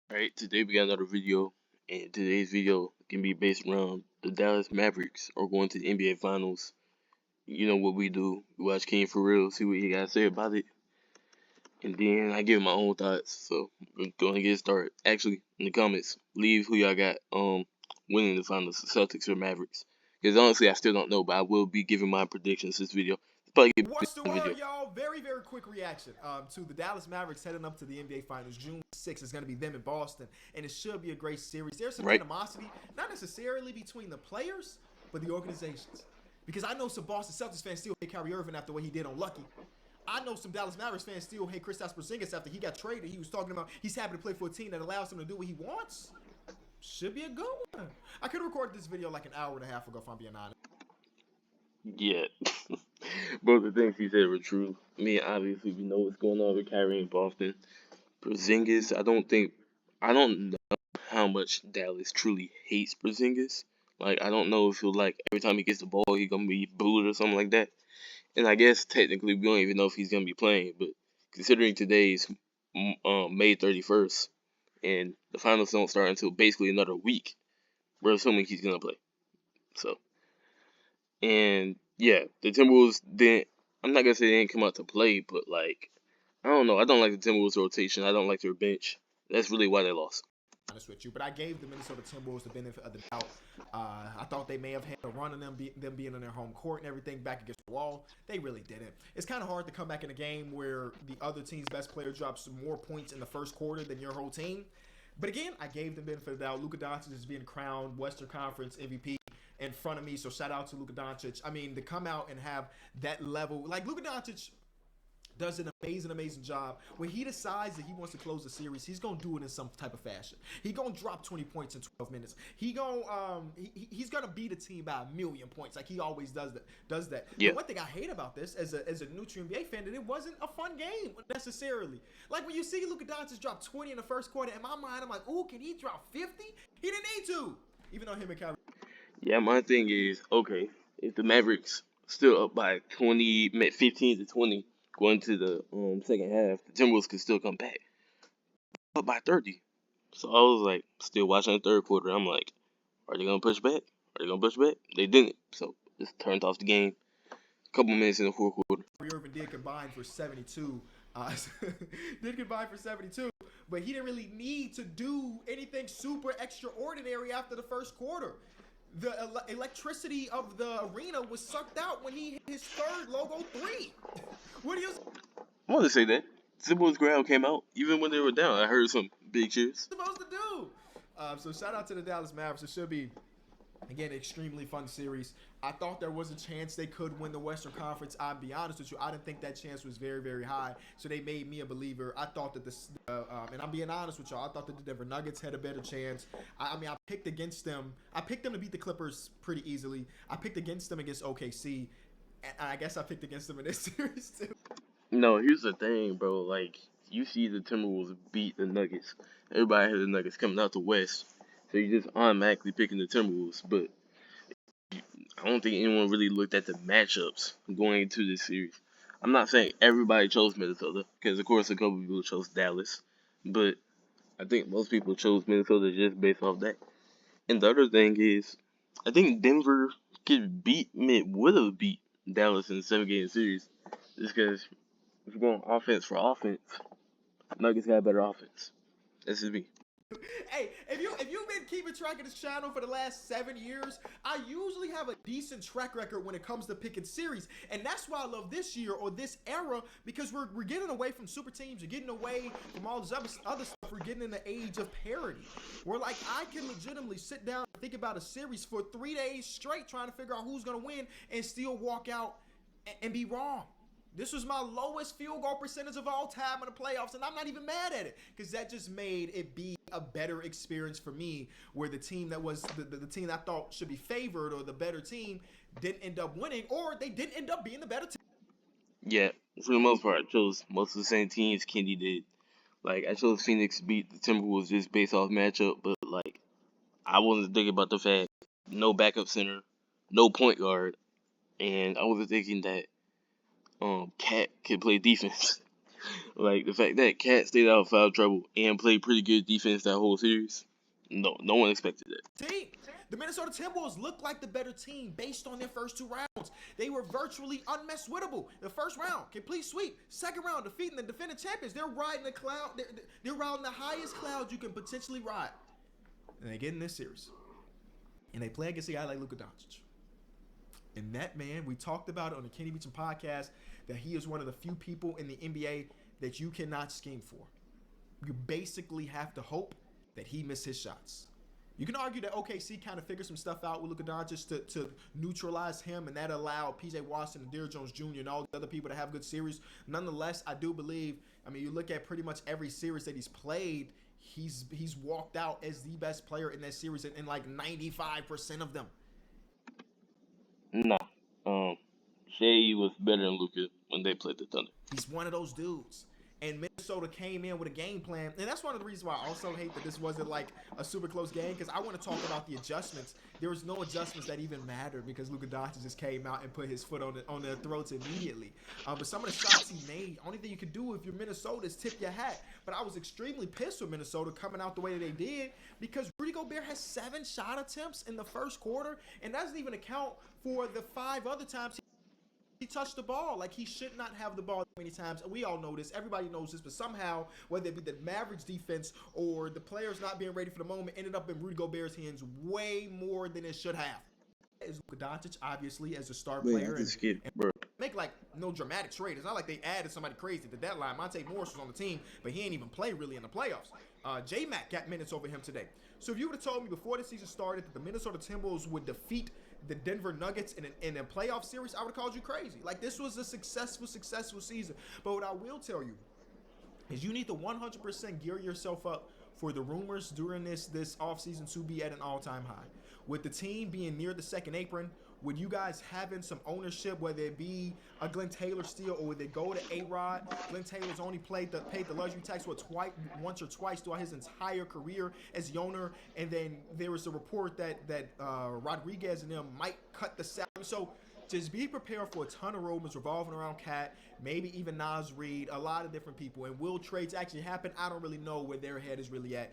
Alright, today we got another video, and today's video can be based around the Dallas Mavericks are going to the NBA Finals. You know what we do. We watch King for real, see what he got to say about it, and then I give my own thoughts. So we're going to get started. Actually, in the comments, leave who y'all got winning the finals, the Celtics or Mavericks. Because honestly, I still don't know, but I will be giving my predictions this video. It's probably gonna be What's the a video. word, y'all? Very quick reaction to the Dallas Mavericks heading up to the NBA Finals. June 6th is going to be them in Boston, and it should be a great series. There's some Right? animosity, not necessarily between the players, but the organizations. Because I know some Boston Celtics fans still hate Kyrie Irving after what he did on Lucky. I know some Dallas Mavericks fans still hate Kristaps Porzingis after he got traded. He was talking about he's happy to play for a team that allows him to do what he wants. Should be a good one. I could have recorded this video like an hour and a half ago, if I'm being honest. Yeah. Both the things he said were true. I mean, obviously, we know what's going on with Kyrie in Boston. Porzingis, I don't know how much Dallas truly hates Porzingis. Like, I don't know if he'll, like, every time he gets the ball, he's gonna be booed or something like that. And I guess technically we don't even know if he's gonna be playing, but considering today's May 31st and the finals don't start until basically another week, we're assuming he's gonna play. So, and yeah, the Timberwolves didn't. I'm not gonna say they didn't come out to play, but like, I don't know. I don't like the Timberwolves rotation. I don't like their bench. That's really why they lost. Honest with you, but I gave the Minnesota Timberwolves the benefit of the doubt. I thought they may have had a run on them being on their home court and everything back against the wall. They really didn't. It's kind of hard to come back in a game where the other team's best player drops more points in the first quarter than your whole team. But again, I gave them the benefit of the doubt. Luka Doncic is being crowned Western Conference MVP in front of me, so shout out to Luka Doncic. I mean, to come out and have that level, like Luka Doncic does an amazing job. When he decides that he wants to close the series, he's gonna do it in some type of fashion. He's gonna drop 20 points in 12 minutes. He's gonna beat a team by a million points, like he always does that. The Yeah, one thing I hate about this, as a neutral NBA fan, that it wasn't a fun game necessarily. Like when you see Luka Doncic drop 20 in the first quarter, in my mind, I'm like, ooh, can he drop 50? He didn't need to, even though him and Kyrie. yeah. My thing is, okay, if the Mavericks still up by 20, 15 to 20, going to the second half, the Timberwolves could still come back up by 30. So I was like, still watching the third quarter. I'm like, are they gonna push back? Are they gonna push back? They didn't. So just turned off the game. A couple minutes in the fourth quarter. Irvin did combine for 72. Did combine for 72, but he didn't really need to do anything super extraordinary after the first quarter. The electricity of the arena was sucked out when he hit his third logo three. What are you I want to say that Timberwolves crowd came out even when they were down. I heard some big cheers. supposed to do? So shout out to the Dallas Mavericks. It should be, again, extremely fun series. I thought there was a chance they could win the Western Conference. I'll be honest with you, I didn't think that chance was very high. So they made me a believer. I thought that and I'm being honest with y'all, I thought that the Denver Nuggets had a better chance. I mean, I picked against them. I picked them to beat the Clippers pretty easily. I picked against them against OKC, and I guess I picked against them in this series too. No, here's the thing, bro. Like, you see the Timberwolves beat the Nuggets. Everybody had the Nuggets coming out the West. So you just automatically picking the Timberwolves. But I don't think anyone really looked at the matchups going into this series. I'm not saying everybody chose Minnesota, because of course a couple people chose Dallas. But I think most people chose Minnesota just based off that. And the other thing is, I think Denver would have beat Dallas in the 7 game series. Just because if you're going offense for offense, Nuggets got better offense. That's just me. Hey, if you've been keeping track of this channel for the last 7 years, I usually have a decent track record when it comes to picking series, and that's why I love this year or this era, because we're getting away from super teams, we're getting away from all this other stuff. We're getting in the age of parity, where like I can legitimately sit down and think about a series for 3 days straight, trying to figure out who's gonna win, and still walk out and be wrong. This was my lowest field goal percentage of all time in the playoffs, and I'm not even mad at it because that just made it be a better experience for me, where the team that was the team I thought should be favored or the better team didn't end up winning, or they didn't end up being the better team. Yeah, for the most part, I chose most of the same teams Kenny did. Like, I chose Phoenix to beat the Timberwolves just based off matchup, but like, I wasn't thinking about the fact no backup center, no point guard, and I wasn't thinking that Cat could play defense. Like the fact that Cat stayed out of foul trouble and played pretty good defense that whole series. No one expected that. Team. The Minnesota Timberwolves looked like the better team based on their first two rounds. They were virtually unmesswittable. The first round, complete sweep. Second round, defeating the defending champions. They're riding the cloud. They're riding the highest cloud you can potentially ride. And they get in this series. And they play against a guy like Luka Doncic. And that man, we talked about it on the Kenny Beacham podcast, that he is one of the few people in the NBA that you cannot scheme for. You basically have to hope that he misses his shots. You can argue that OKC kind of figured some stuff out with Luka Doncic to neutralize him, and that allowed P.J. Washington and Derrick Jones Jr. and all the other people to have good series. Nonetheless, I do believe, you look at pretty much every series that he's played, he's walked out as the best player in that series in like 95% of them. Nah. Shea was better than Luka when they played the Thunder. He's one of those dudes. And Minnesota came in with a game plan. And that's one of the reasons why I also hate that this wasn't like a super close game, because I want to talk about the adjustments. There was no adjustments that even mattered because Luka Doncic just came out and put his foot on their throats immediately. But some of the shots he made, only thing you could do if you're Minnesota is tip your hat. But I was extremely pissed with Minnesota coming out the way that they did, because Rudy Gobert has 7 shot attempts in the first quarter, and that doesn't even account for the 5 other times he touched the ball. Like, he should not have the ball many times, and we all know this. Everybody knows this, but somehow, whether it be the Mavericks defense or the players not being ready for the moment, ended up in Rudy Gobert's hands way more than it should have. Is Luka Doncic, obviously, as a star player, and make like no dramatic trade. It's not like they added somebody crazy at the deadline. Monte Morris was on the team, but he ain't even play really in the playoffs. J-Mac got minutes over him today. So if you would have told me before the season started that the Minnesota Timberwolves would defeat the Denver Nuggets in a playoff series, I would have called you crazy. Like, this was a successful season. But what I will tell you is you need to 100% gear yourself up for the rumors during this offseason to be at an all-time high. With the team being near the second apron, with you guys having some ownership, whether it be a Glenn Taylor steal or would they go to A-Rod. Glenn Taylor's only paid the luxury tax once or twice throughout his entire career as the owner. And then there was a report that Rodriguez and them might cut the salary. So just be prepared for a ton of rumors revolving around Cat, maybe even Nas Reed, a lot of different people. And will trades actually happen? I don't really know where their head is really at.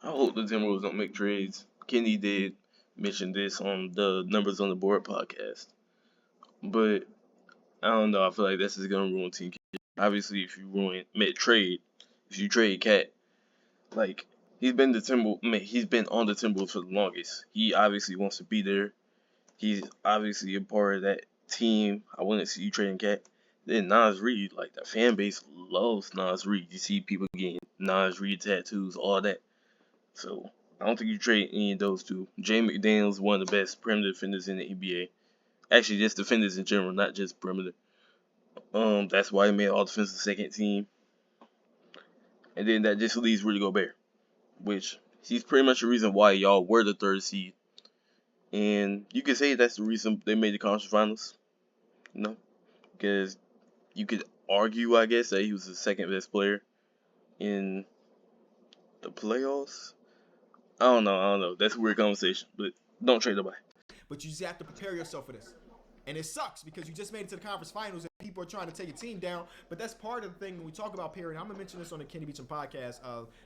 I hope the Timberwolves don't make trades. Kenny did mention this on the Numbers on the Board podcast. But I don't know. I feel like this is going to ruin Team Cat. Obviously, if you trade Cat, like, he's been on the Timberwolves for the longest. He obviously wants to be there. He's obviously a part of that team. I wouldn't see you trading Cat. Then Nas Reed, like, the fan base loves Nas Reed. You see people getting Nas Reed tattoos, all that. So I don't think you trade any of those two. Jay McDaniels, one of the best perimeter defenders in the NBA. Actually, just defenders in general, not just perimeter. That's why he made all defensive second team. And then that just leaves Rudy Gobert, which he's pretty much the reason why y'all were the 3rd seed. And you could say that's the reason they made the conference finals. Because you could argue, I guess, that he was the 2nd best player in the playoffs. I don't know. That's a weird conversation, but don't trade nobody. But you just have to prepare yourself for this. And it sucks because you just made it to the conference finals and people are trying to take your team down. But that's part of the thing when we talk about parity. I'm going to mention this on the Kenny Beacham podcast,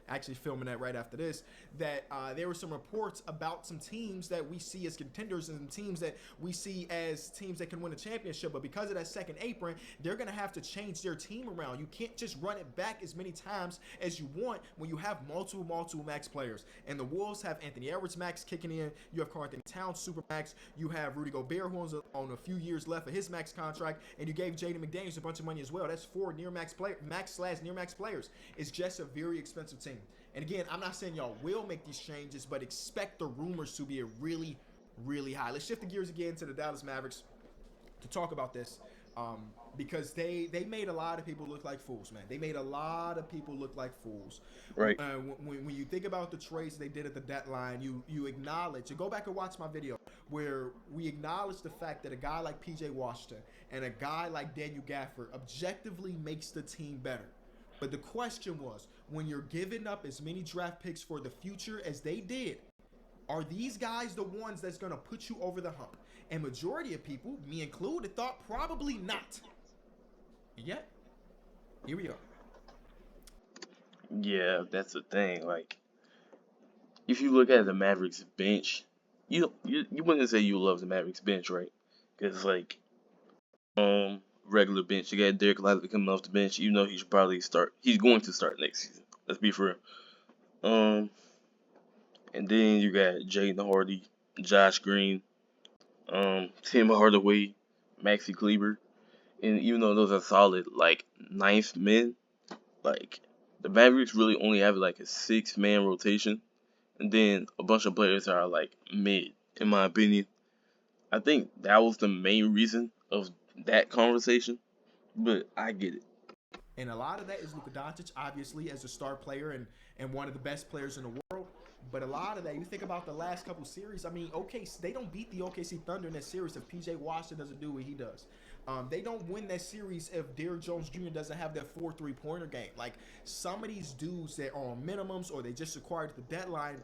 actually filming that right after this, that there were some reports about some teams that we see as contenders and some teams that we see as teams that can win a championship. But because of that second apron, they're going to have to change their team around. You can't just run it back as many times as you want when you have multiple max players. And the Wolves have Anthony Edwards max kicking in. You have Karl Anthony Towns super max. You have Rudy Gobert who's on a few years left of his max contract, and you gave Jaden McDaniels a bunch of money as well. That's 4 near max players. It's just a very expensive team. And again, I'm not saying y'all will make these changes, but expect the rumors to be really, really high. Let's shift the gears again to the Dallas Mavericks to talk about this. Because they made a lot of people look like fools, man. They made a lot of people look like fools. Right. When you think about the trades they did at the deadline, you acknowledge, and go back and watch my video, where we acknowledge the fact that a guy like P.J. Washington and a guy like Daniel Gafford objectively makes the team better. But the question was, when you're giving up as many draft picks for the future as they did, are these guys the ones that's going to put you over the hump? And majority of people, me included, thought probably not. And yet, here we are. Yeah, that's the thing. Like, if you look at the Mavericks bench, you wouldn't say you love the Mavericks bench, right? Because like regular bench, you got Derek Lively coming off the bench. You know he should probably start. He's going to start next season. Let's be for real. And then you got Jaden Hardy, Josh Green, Tim Hardaway, Maxi Kleber, and even though those are solid like ninth men, like the Mavericks really only have like a 6 man rotation, and then a bunch of players are like mid, in my opinion. I think that was the main reason of that conversation, but I get it. And a lot of that is Luka Doncic, obviously, as a star player and one of the best players in the world. But a lot of that, you think about the last couple series. I mean, OKC, they don't beat the OKC Thunder in that series if PJ Washington doesn't do what he does. They don't win that series if Derrick Jones Jr. doesn't have that 4 3-pointer game. Like some of these dudes that are on minimums or they just acquired at the deadline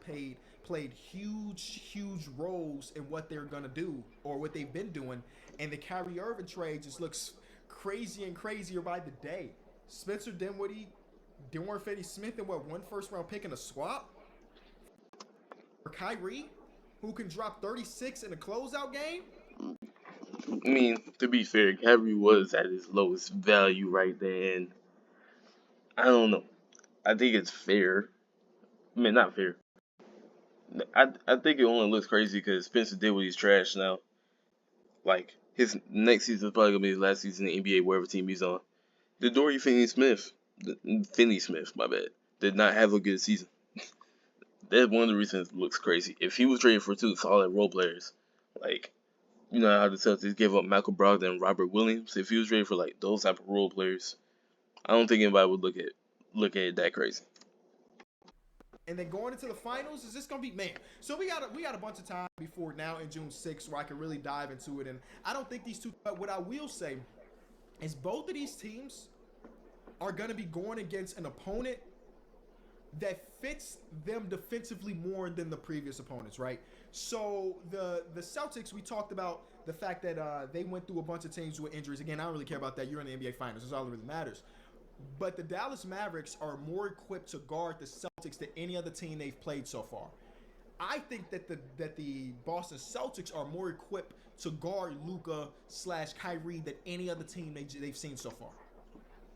played huge roles in what they're gonna do or what they've been doing. And the Kyrie Irving trade just looks crazy and crazier by the day. Spencer Dinwiddie, Dorian Finney-Smith, and what, one first-round pick in a swap for Kyrie, who can drop 36 in a closeout game? I mean, to be fair, Kyrie was at his lowest value right there, and I don't know. I think it's fair. I mean, not fair. I think it only looks crazy because Spencer Dinwiddie's trash now. Like his next season is probably gonna be his last season in the NBA, wherever team he's on. The Dorian Finney-Smith, Finney-Smith, my bad, did not have a good season. That's one of the reasons it looks crazy. If he was traded for 2 solid role players, like you know how the Celtics gave up Malcolm Brogdon and Robert Williams, if he was traded for like those type of role players, I don't think anybody would look at it that crazy. And then going into the finals, is this gonna be man? So we got a bunch of time before now in June 6th where I can really dive into it. And I don't think these two. But what I will say is both of these teams are gonna be going against an opponent that fits them defensively more than the previous opponents, right? So the Celtics, we talked about the fact that they went through a bunch of teams with injuries. Again, I don't really care about that. You're in the NBA Finals. That's all that really matters. But the Dallas Mavericks are more equipped to guard the Celtics than any other team they've played so far. I think that the Boston Celtics are more equipped to guard Luka slash Kyrie than any other team they've seen so far.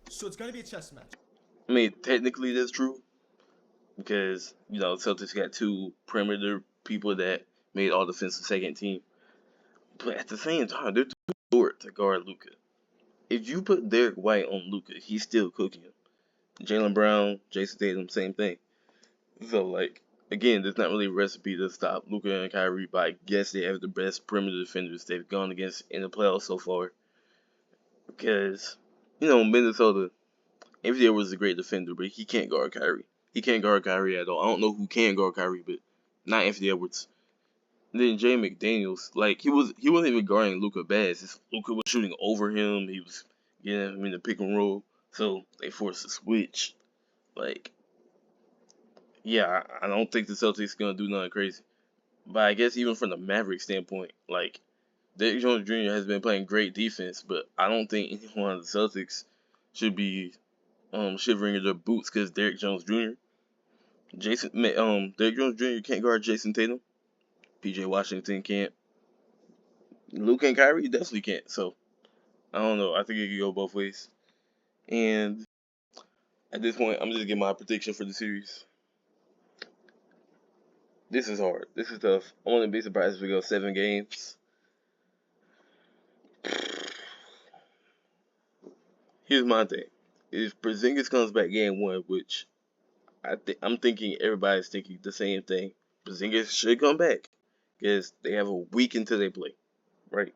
So it's going to be a chess match. I mean, technically that's true because Celtics got 2 perimeter people that made all defensive second team, but at the same time they're too short to guard Luca. If you put Derek White on Luca, he's still cooking him. Jalen Brown, Jason Tatum, same thing. So like again, there's not really a recipe to stop Luka and Kyrie, but I guess they have the best perimeter defenders they've gone against in the playoffs so far. Because Minnesota, Anthony Edwards is a great defender, but he can't guard Kyrie. He can't guard Kyrie at all. I don't know who can guard Kyrie, but not Anthony Edwards. And then Jay McDaniels, like he wasn't even guarding Luka bad. Luka was shooting over him. He was getting him in the pick and roll. So they forced a switch. Like, yeah, I don't think the Celtics gonna do nothing crazy. But I guess even from the Mavericks standpoint, like Derrick Jones Jr. has been playing great defense, but I don't think anyone on the Celtics should be shivering in their boots because Derrick Jones Jr. Derrick Jones Jr. can't guard Jason Tatum. PJ Washington can't. Luke and Kyrie definitely can't. So I don't know. I think it could go both ways. And at this point, I'm just getting my prediction for the series. This is hard. This is tough. I wouldn't be surprised if we go 7 games. Here's my thing: if Porzingis comes back game 1, which I'm thinking everybody's thinking the same thing, Porzingis should come back because they have a week until they play, right?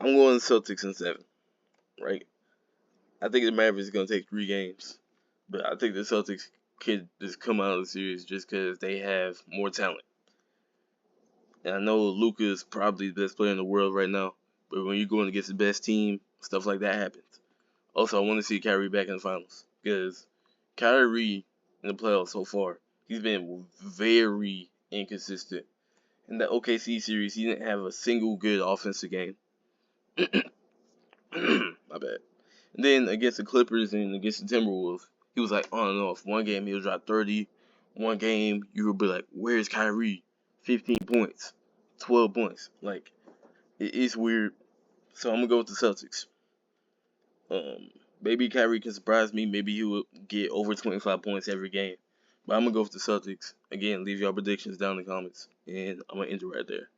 I'm going Celtics in 7, right? I think the Mavericks are gonna take 3 games, but I think the Celtics could just come out of the series just because they have more talent. And I know Luka is probably the best player in the world right now, but when you're going against the best team, stuff like that happens. Also, I want to see Kyrie back in the finals because Kyrie in the playoffs so far, he's been very inconsistent. In the OKC series, he didn't have a single good offensive game. My bad. And then against the Clippers and against the Timberwolves, he was like on and off. One game he'll drop 30. One game you will be like, "Where's Kyrie? 15 points, 12 points." Like it's weird. So I'm gonna go with the Celtics. Um, Maybe Kyrie can surprise me. Maybe he will get over 25 points every game. But I'm gonna go with the Celtics. Again, leave your predictions down in the comments, and I'm gonna end it right there.